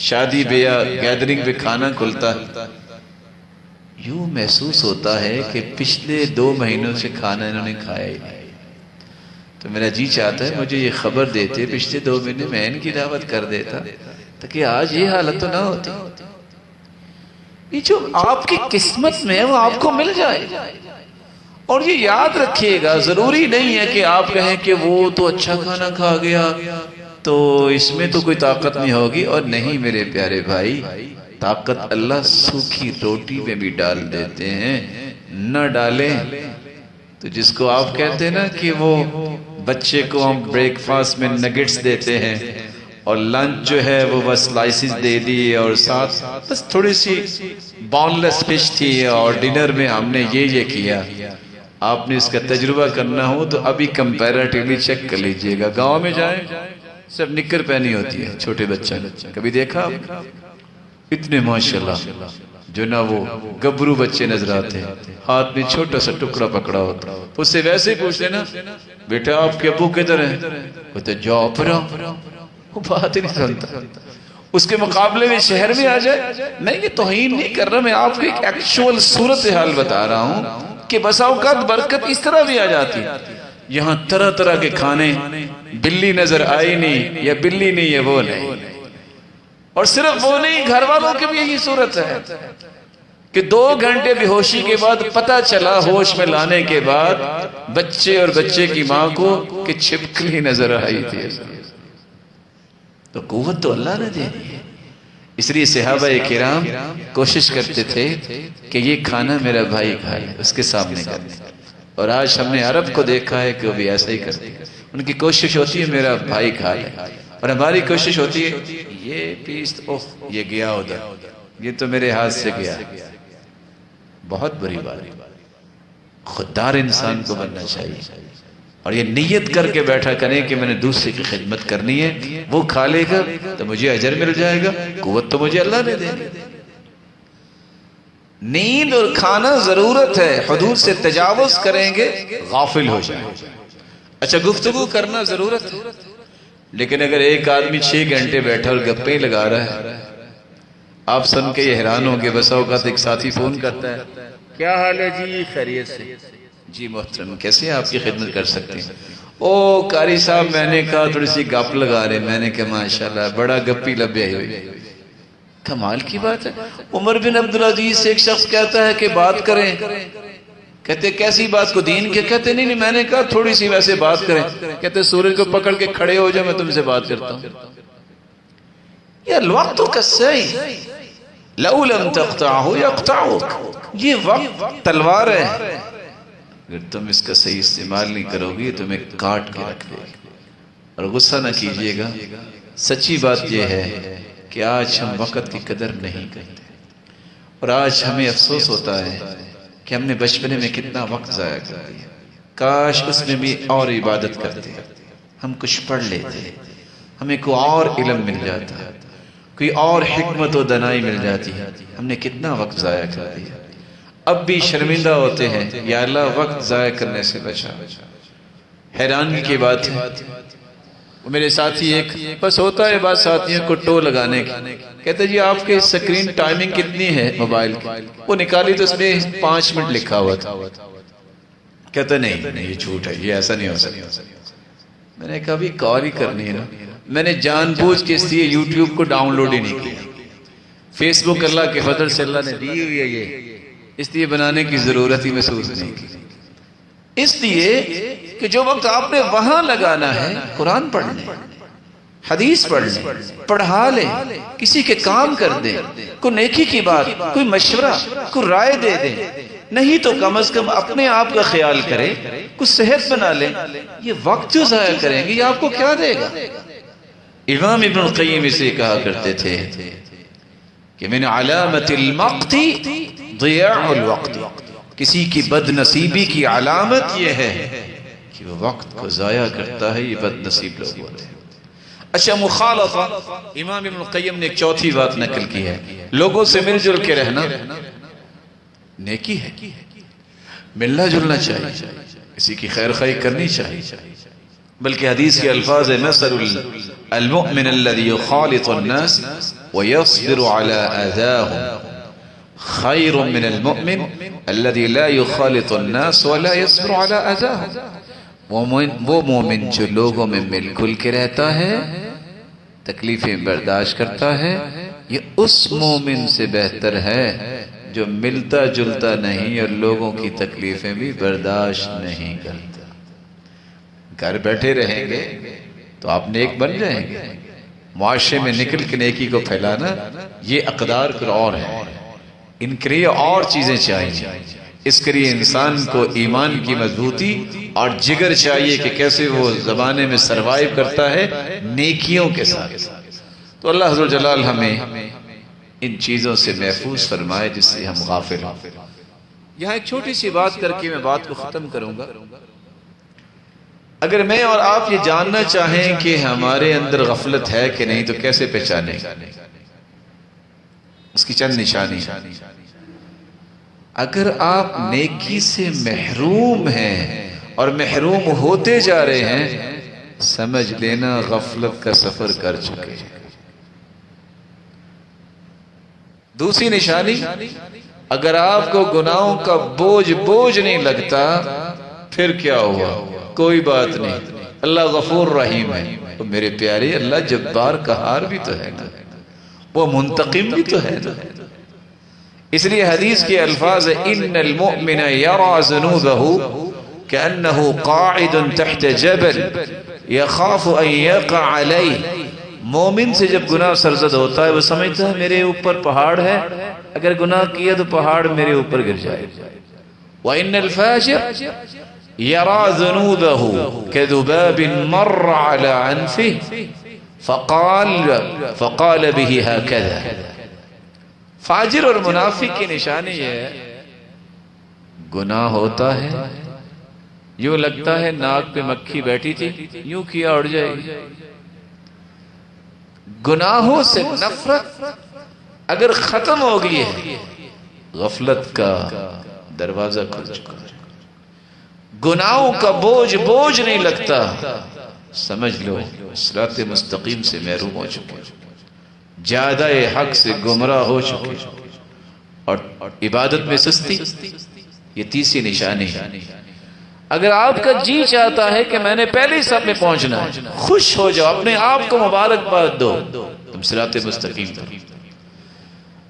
شادی بیاہ گیدرنگ پہ کھانا کھلتا ہے، یوں محسوس ہوتا ہے کہ پچھلے 2 مہینوں سے کھانا انہوں نے کھایا ہی نہیں. تو میرا جی چاہتا ہے مجھے یہ خبر دیتے، پچھلے 2 مہینے میں ان کی دعوت کر دیتا تاکہ آج یہ حالت تو نہ ہوتی. یہ جو آپ کی قسمت میں ہے وہ آپ کو مل جائے. اور یہ یاد رکھیے گا، ضروری نہیں ہے کہ آپ کہیں کہ وہ تو اچھا کھانا کھا گیا تو اس میں تو کوئی طاقت نہیں ہوگی. اور نہیں میرے پیارے بھائی، طاقت اللہ سوکھی روٹی میں بھی ڈال دیتے ہیں. نہ ڈالیں تو جس کو آپ کہتے ہیں نا کہ وہ بچے کو ہم بریک فاسٹ میں نگٹس دیتے ہیں اور لنچ جو ہے وہ بس سلائسز دے دی اور ساتھ بس تھوڑی سی بون لیس فش تھی اور ڈنر میں ہم نے یہ کیا. آپ نے اس کا تجربہ کرنا ہو تو ابھی کمپیریٹیولی چیک کر لیجئے گا. گاؤں میں جائیں سب نکر پہنی ہوتی ہے چھوٹے بچہ، کبھی دیکھا اتنے ماشاءاللہ جو نہ وہ گبرو بچے نظر آتے ہیں، ہاتھ میں چھوٹا سا ٹکڑا پکڑا ہوتا. اس سے ویسے ہی پوچھتے نا بیٹا آپ کے ابو کدھر ہیں؟ کہتے جاؤ پر وہ بات ہی نہیں سنتا. اس کے مقابلے میں شہر میں آ جائے. میں یہ توہین نہیں کر رہا، میں آپ کو ایک ایکچوئل صورتحال بتا رہا ہوں کہ بسا اوقات برکت اس طرح بھی آ جاتی. یہاں طرح طرح کے کھانے، بلی نظر آئی نہیں، یا بلی نہیں ہے وہ نہیں. اور صرف وہ نہیں، گھر والوں کی بھی یہی صورت ہے کہ 2 گھنٹے بے ہوشی کے بعد پتہ چلا ہوش میں لانے کے بعد بچے اور بچے کی ماں کو کہ چھپکلی نظر آئی تھی. تو قوت تو اللہ نے دے دی ہے. اس لیے صحابہ کرام کوشش کرتے تھے کہ یہ کھانا میرا بھائی کھائے، اس کے سامنے کرنے. اور آج ہم نے عرب کو دیکھا ہے کہ وہ بھی ایسا ہی کرتے ہیں. ان کی کوشش ہوتی ہے میرا بھائی کھائے، اور ہماری کوشش ہوتی ہے یہ پیس یہ گیا ادھر، یہ تو میرے ہاتھ سے گیا. بہت بری بات ہے. خوددار انسان کو بننا چاہیے اور یہ نیت کر کے بیٹھا کریں کہ میں نے دوسرے کی خدمت کرنی ہے. وہ کھا لے گا تو مجھے اجر مل جائے گا، قوت تو مجھے اللہ نے دے دی. نیند اور کھانا ضرورت ہے، حدود سے تجاوز کریں گے غافل ہو جائیں. اچھا گفتگو کرنا ضرورت ہے، لیکن اگر ایک آدمی 6 گھنٹے بیٹھا اور گپیں لگا رہا ہے، آپ سن کے یہ حیران ہوں گے. بس اوقات ایک ساتھی فون کرتا ہے، کیا حال ہے جی؟ خیریت سے؟ جی محترم کیسے آپ کی خدمت کر سکتے ہیں؟ او قاری صاحب میں نے کہا تھوڑی سی گپ لگا رہے. میں نے کہا ماشاءاللہ بڑا گپی لبے ہوئے. کمال کی بات ہے. عمر بن عبدالعزیز سے ایک شخص کہتا ہے کہ بات کریں. کہتے کیسی بات کو؟ دین کے. کہتے نہیں میں نے کہا تھوڑی سی ویسے بات کریں. کہتے سورج کو پکڑ کے کھڑے ہو جائے میں تم سے بات کرتا ہوں. یا الوقت کالسیف لو لم تقطعه يقطعك. یہ وقت تلوار ہے، اگر تم اس کا صحیح استعمال نہیں کرو گی تمہیں کاٹ کے رکھ دے گی. اور غصہ نہ کیجئے گا، سچی بات یہ ہے کہ آج ہم وقت کی قدر نہیں کرتے. اور آج ہمیں افسوس ہوتا ہے کہ ہم نے بچپنے میں کتنا وقت ضائع کر دیا. کاش اس میں بھی اور عبادت کرتے، ہم کچھ پڑھ لیتے، ہمیں کوئی اور علم مل جاتا، کوئی اور حکمت و دانائی مل جاتی. ہم نے کتنا وقت ضائع کر دیا. اب بھی شرمندہ ہوتے ہیں، یا اللہ وقت ضائع کرنے سے بچا. حیرانگی کی بات ہے، وہ میرے ساتھی ایک بس ہوتا ہے بات ساتھیوں کو ٹو لگانے کی. کہتے جی آپ کے سکرین ٹائمنگ کتنی ہے موبائل کی؟ وہ نکالی تو اس میں 5 منٹ لکھا ہوا تھا. کہتے نہیں یہ جھوٹ ہے، یہ ایسا نہیں ہو سکتا. میں نے کہا بھی کال ہی کرنی ہے نا. میں نے جان بوجھ کے اس لیے یوٹیوب کو ڈاؤن لوڈ ہی نہیں کیا. فیس بک اللہ کے فضل سے اللہ نے دی ہوئی ہے، یہ اس لیے بنانے کی ضرورت ہی محسوس نہیں کی. اس لیے کہ جو وقت آپ نے وہاں لگانا ہے قرآن پڑھنے، حدیث پڑھنے، پڑھا لیں، کسی کے کام کر دیں، کوئی نیکی کی بات، کوئی مشورہ، کوئی رائے دے دیں. نہیں تو کم از کم اپنے آپ کا خیال کریں، کچھ صحت بنا لیں. یہ وقت جو ضائع کریں گے یہ آپ کو کیا دے گا؟ امام ابن القیم اسے کہا کرتے تھے کہ من علامت المقت ضیاع الوقت. کسی کی بد نصیبی کی علامت یہ ہے کہ وہ وقت کو ضائع کرتا ہے. یہ بد نصیب لوگ ہوتے ہیں. اچھا مخالفہ، امام ابن القیم نے ایک چوتھی بات نقل کی ہے. لوگوں سے مل جل کے رہنا نیکی ہے، ملنا جلنا چاہیے، کسی کی خیر خواہی کرنی چاہیے. بلکہ حدیث کے الفاظ مثل المؤمن الذي يخالط الناس ويصبر على آذاهم خیر من المؤمن الذي لا يخالط الناس ولا يصبر على آذاهم. وہ مومن جو لوگوں میں مل کھل کے رہتا ہے، تکلیفیں برداشت کرتا ہے، یہ اس مومن سے بہتر ہے جو ملتا جلتا نہیں اور لوگوں کی تکلیفیں بھی برداشت نہیں کرتا. گھر بیٹھے رہیں گے تو آپ نیک بن جائیں گے. معاشرے میں نکل کے نیکی کو پھیلانا یہ اقدار پر اور ہے. ان کے لیے اور چیزیں چاہیے. اس کے لیے انسان کو ایمان کی مضبوطی اور جگر چاہیے کہ کیسے وہ زمانے میں سروائیو کرتا ہے نیکیوں کے ساتھ. تو اللہ عز و جلال ہمیں ان چیزوں سے محفوظ فرمائے جس سے ہم غافل ہوں. یہاں ایک چھوٹی سی بات کر کے میں بات کو ختم کروں گا. اگر میں اور آپ یہ جاننا چاہیں کہ ہمارے اندر غفلت ہے کہ نہیں تو کیسے پہچانیں؟ اس کی چند نشانی. اگر آپ نیکی سے محروم ہیں اور محروم ہوتے جا رہے ہیں سمجھ لینا غفلت کا سفر کر چکے. دوسری نشانی، اگر آپ کو گناہوں کا بوجھ نہیں لگتا پھر کیا ہوا؟ کوئی بات نہیں، اللہ غفور رحیم ہے. تو میرے پیارے، اللہ جبار قہار بھی تو ہے نا، وہ منتقم بھی تو ہے نا. اس لیے حدیث کے الفاظ ان المؤمن یرى ذنوبه كأنه قاعد تحت جبل يخاف ان يقع عليه. مومن سے جب گناہ سرزد ہوتا ہے وہ سمجھتا ہے میرے اوپر پہاڑ ہے، اگر گناہ کیا تو پہاڑ میرے اوپر گر جائے. وَإِنَّ الْفَاجِرَ يَرَى ذُنُوبَهُ كَذُبَابٍ مَرَّ عَلَى عَنْفِهِ فَقَالَ بِهِ هَكَذَا. فاجر اور منافق کی نشانی یہ ہے، گناہ ہوتا ہے یوں لگتا ہے ناک پہ مکھی بیٹھی تھی، یوں کیا اڑ جائے گی. گناہوں سے نفرت اگر ختم ہو گئی ہے غفلت کا دروازہ کھل چکا ہے. گناہوں کا بوجھ نہیں لگتا سمجھ لو صراط مستقیم سے محروم ہو چکے، زیادہ حق سے گمراہ ہو چکے. اور عبادت میں سستی، یہ تیسری نشانی ہے. اگر آپ کا جی چاہتا ہے کہ میں نے پہلے سب میں پہنچنا ہے، خوش ہو جاؤ، اپنے آپ کو مبارکباد دو، تم صراط مستقیم پر.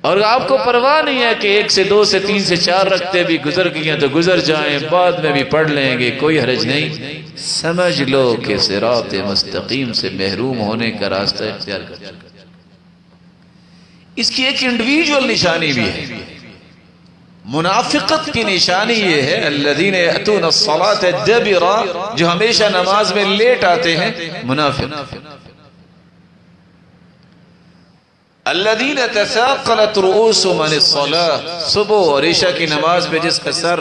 اور آپ کو پرواہ نہیں ہے کہ 1 سے 2 سے 3 سے 4 رکھتے بھی گزر گئی ہیں تو گزر جائیں، بعد میں بھی پڑھ لیں گے، کوئی حرج نہیں. سمجھ لو کہ صراط مستقیم سے محروم ہونے کا راستہ اختیار کر چکے. اس کی ایک انڈیویجول نشانی بھی ہے. منافقت کی نشانی یہ ہے الذین یأتون الصلاة دبرا، جو ہمیشہ نماز میں لیٹ آتے ہیں منافق. الذین تثاقلت رؤوسهم عن الصلاة، صبح اور عشاء کی نماز میں جس کا سر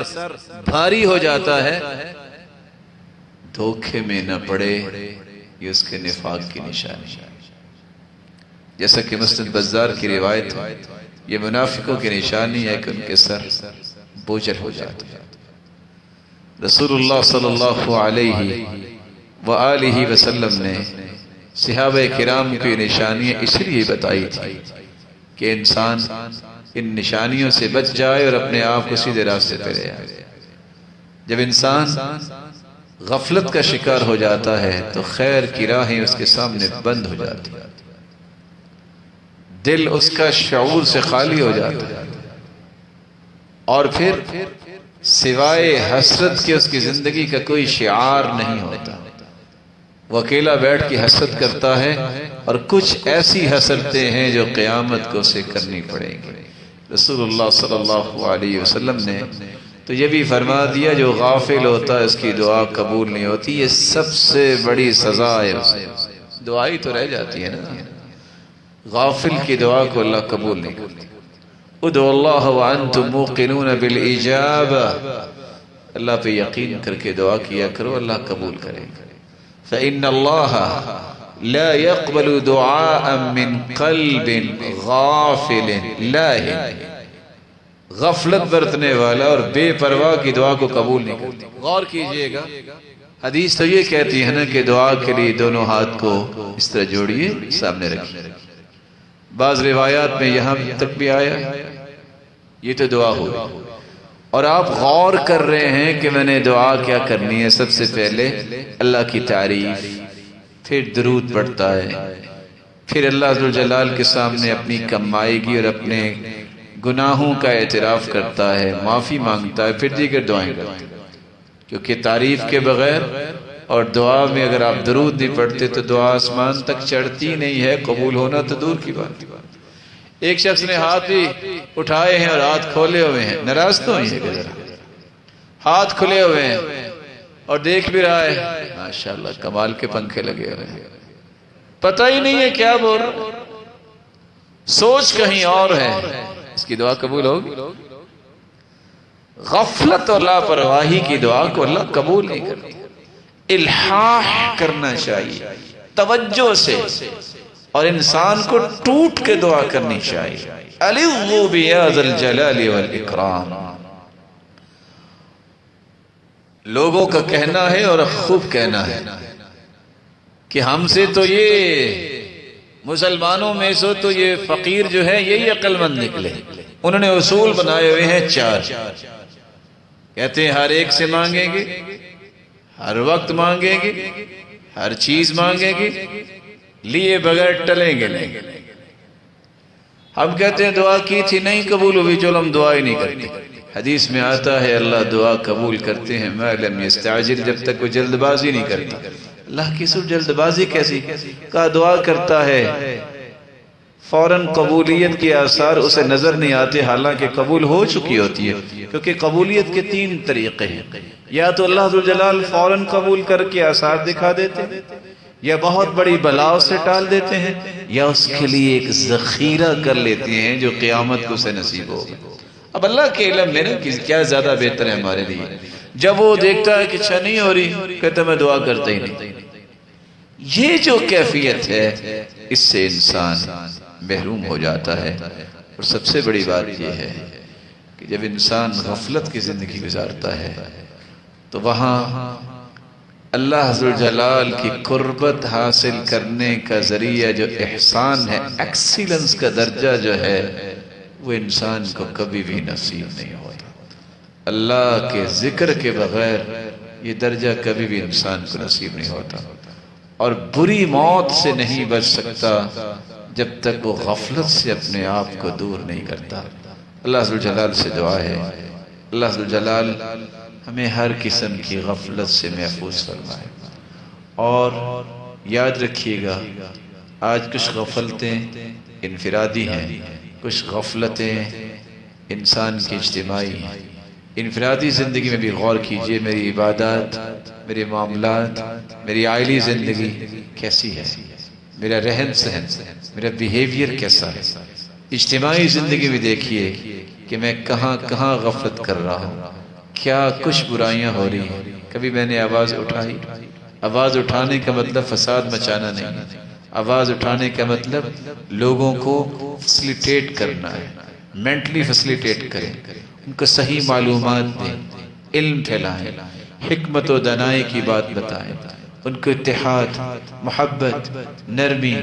بھاری ہو جاتا ہے دھوکے میں نہ پڑے، یہ اس کے نفاق کی نشانی. جیسا کہ مسند بزار کی روایت ہے، یہ منافقوں کی نشانی ہے کہ ان کے سر بوجھل ہو جاتے ہیں. رسول اللہ صلی اللہ علیہ وآلہ وسلم نے صحابہ کرام کی نشانیاں اس لیے بتائی تھی کہ انسان ان نشانیوں سے بچ جائے اور اپنے آپ کو سیدھے راستے پہ لے آئے. جب انسان غفلت کا شکار ہو جاتا ہے تو خیر کی راہیں اس کے سامنے بند ہو جاتی ہیں، دل اس کا شعور سے خالی ہو جاتا ہے، اور پھر سوائے حسرت کے اس کی زندگی کا کوئی شعار نہیں ہوتا. وہ اکیلا بیٹھ کے حسرت کرتا ہے، اور کچھ ایسی حسرتیں ہیں جو قیامت کو اسے کرنی پڑیں گی. رسول اللہ صلی اللہ علیہ وسلم نے تو یہ بھی فرما دیا جو غافل ہوتا ہے اس کی دعا قبول نہیں ہوتی. یہ سب سے بڑی سزا ہے. دعائی تو رہ جاتی ہے نا، غافل کی دعا کو اللہ قبول نہیں کرتا. ادعوا اللہ وانتم موقنون بالاجابہ، اللہ پہ یقین کر کے دعا کیا کرو، اللہ قبول کرے گا. فإن اللہ لا يقبل دعاء من قلب غافل لاہ، غفلت برتنے والا اور بے پرواہ کی دعا کو قبول نہیں کرتا. غور کیجئے گا، حدیث تو یہ کہتی ہے نا کہ دعا کے لیے دونوں ہاتھ کو اس طرح جوڑیے، سامنے رکھیے. بعض روایات میں یہاں تک بھی آیا یہ تو دعا ہوئی. اور آپ غور کر رہے ہیں کہ میں نے دعا کیا کرنی ہے. سب سے پہلے اللہ کی تعریف، پھر درود پڑھتا ہے، پھر اللہ عز و جلال کے سامنے اپنی کمائیگی اور اپنے گناہوں کا اعتراف کرتا ہے، معافی مانگتا ہے، پھر دیگر دعائیں کرتا ہے. کیونکہ تعریف کے بغیر اور دعا میں اگر آپ درود نہیں پڑھتے تو دعا آسمان تک چڑھتی نہیں ہے، قبول ہونا تو دور کی بات. ایک شخص نے ہاتھ بھی اٹھائے ہیں اور ہاتھ کھولے ہوئے ہیں، ناراض تو نہیں ہے؟ ہاتھ کھلے ہوئے ہیں اور دیکھ بھی رہا ہے، ماشاءاللہ کمال کے پنکھے لگے ہوئے ہیں، پتہ ہی نہیں ہے کیا بول رہا، سوچ کہیں اور ہے، اس کی دعا قبول ہوگی؟ غفلت اور لاپرواہی کی دعا کو اللہ قبول نہیں کرتا. الحاح کرنا چاہیے توجہ سے، اور انسان کو ٹوٹ کے دعا کرنی چاہیے. الظوا بیا ذا الجلال والاکرام. لوگوں کا کہنا ہے اور خوب کہنا ہے کہ ہم سے تو یہ مسلمانوں میں سے تو یہ فقیر جو ہے یہی عقل مند نکلے. انہوں نے اصول بنائے ہوئے ہیں 4. کہتے ہیں ہر ایک سے مانگیں گے، ہر وقت مانگیں گے، ہر چیز مانگیں گے، لیے بغیر ٹلیں گے نہیں. ہم کہتے ہیں دعا کی تھی نہیں قبول ہوئی، چلو ہم دعا ہی نہیں کرتے. حدیث میں آتا ہے اللہ دعا قبول کرتے ہیں ما لم یستعجل، جب تک وہ جلد بازی نہیں کرتا. اللہ کی سب جلد بازی کیسی؟ کہا دعا کرتا ہے فوراً قبولیت کے آثار اسے نظر نہیں آتے، حالانکہ قبول ہو چکی ہوتی ہے. کیونکہ قبولیت کے 3 طریقے ہیں، یا تو اللہ ذوالجلال فوراً قبول کر کے آثار دکھا دیتے ہیں، یا بہت بڑی بلاؤ سے ٹال دیتے ہیں، یا اس کے لیے ایک ذخیرہ کر لیتے ہیں جو قیامت کو اسے نصیب ہوگا. اب اللہ کے علم میں نا کیا زیادہ بہتر ہے ہمارے لیے. جب وہ دیکھتا ہے کہ اچھا نہیں ہو رہی، کہتا میں دعا کرتا ہی نہیں. یہ جو کیفیت ہے اس سے انسان محروم ہو جاتا ہے. اور سب سے بڑی بات یہ ہے کہ جب انسان غفلت کی زندگی گزارتا ہے تو وہاں اللہ ذوالجلال کی قربت حاصل کرنے کا ذریعہ جو احسان ہے، ایکسیلنس کا درجہ جو ہے، وہ انسان کو کبھی بھی نصیب نہیں ہوتا. اللہ کے ذکر کے بغیر یہ درجہ کبھی بھی انسان کو نصیب نہیں ہوتا. اور بری موت سے نہیں بچ سکتا جب تک وہ غفلت سے اپنے آپ کو دور نہیں کرتا. اللہ ذوالجلال سے دعا ہے اللہ ذوالجلال ہمیں ہر قسم کی غفلت سے محفوظ فرمائے. اور یاد رکھیے گا آج کچھ غفلتیں انفرادی ہیں، کچھ غفلتیں انسان کی اجتماعی ہیں. انفرادی زندگی میں بھی غور کیجئے، میری عبادات، میرے معاملات، میری عائلی زندگی کیسی ہے، میرا رہن سہن، میرا بیہیویئر کیسا ہے. اجتماعی زندگی میں دیکھیے کہ میں کہاں کہاں غفلت کر رہا ہوں، کیا کچھ برائیاں ہو رہی ہیں. کبھی میں نے آواز اٹھائی؟ آواز اٹھانے کا مطلب فساد مچانا نہیں، آواز اٹھانے کا مطلب لوگوں کو فیسیلیٹیٹ کرنا ہے. مینٹلی فیسیلیٹیٹ کریں، ان کو صحیح معلومات دیں، علم پھیلائیں، حکمت و دانائی کی بات بتائیں، ان کو اتحاد، محبت، نرمی،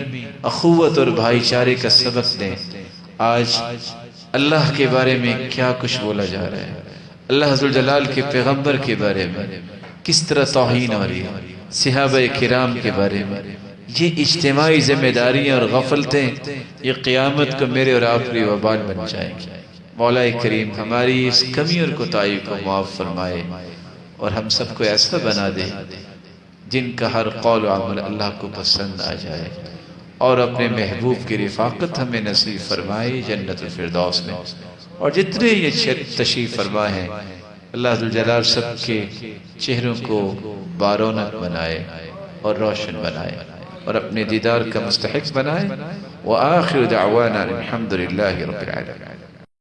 اخوت اور بھائی چارے کا سبق دیں. آج اللہ کے بارے میں کیا کچھ بولا جا رہا ہے، اللہ ذوالجلال کے پیغمبر کے بارے میں کس طرح توہین ہو رہی ہے، صحابہ کرام کے بارے میں. یہ اجتماعی ذمہ داریاں اور غفلتیں یہ قیامت کو میرے اور آپ کی وبال بن جائیں گی. مولا کریم ہماری اس کمی اور کوتاہی کو معاف فرمائے اور ہم سب کو ایسا بنا دے جن کا ہر قول و عمل اللہ کو پسند آ جائے، اور اپنے محبوب کی رفاقت ہمیں نصیب فرمائے جنت الفردوس میں. اور جتنے یہ تشریف فرما ہیں اللہ ذوالجلال سب کے چہروں کو بارونق بنائے اور روشن بنائے اور اپنے دیدار کا مستحق بنائے. وآخر دعوانا الحمد للہ رب العالمین.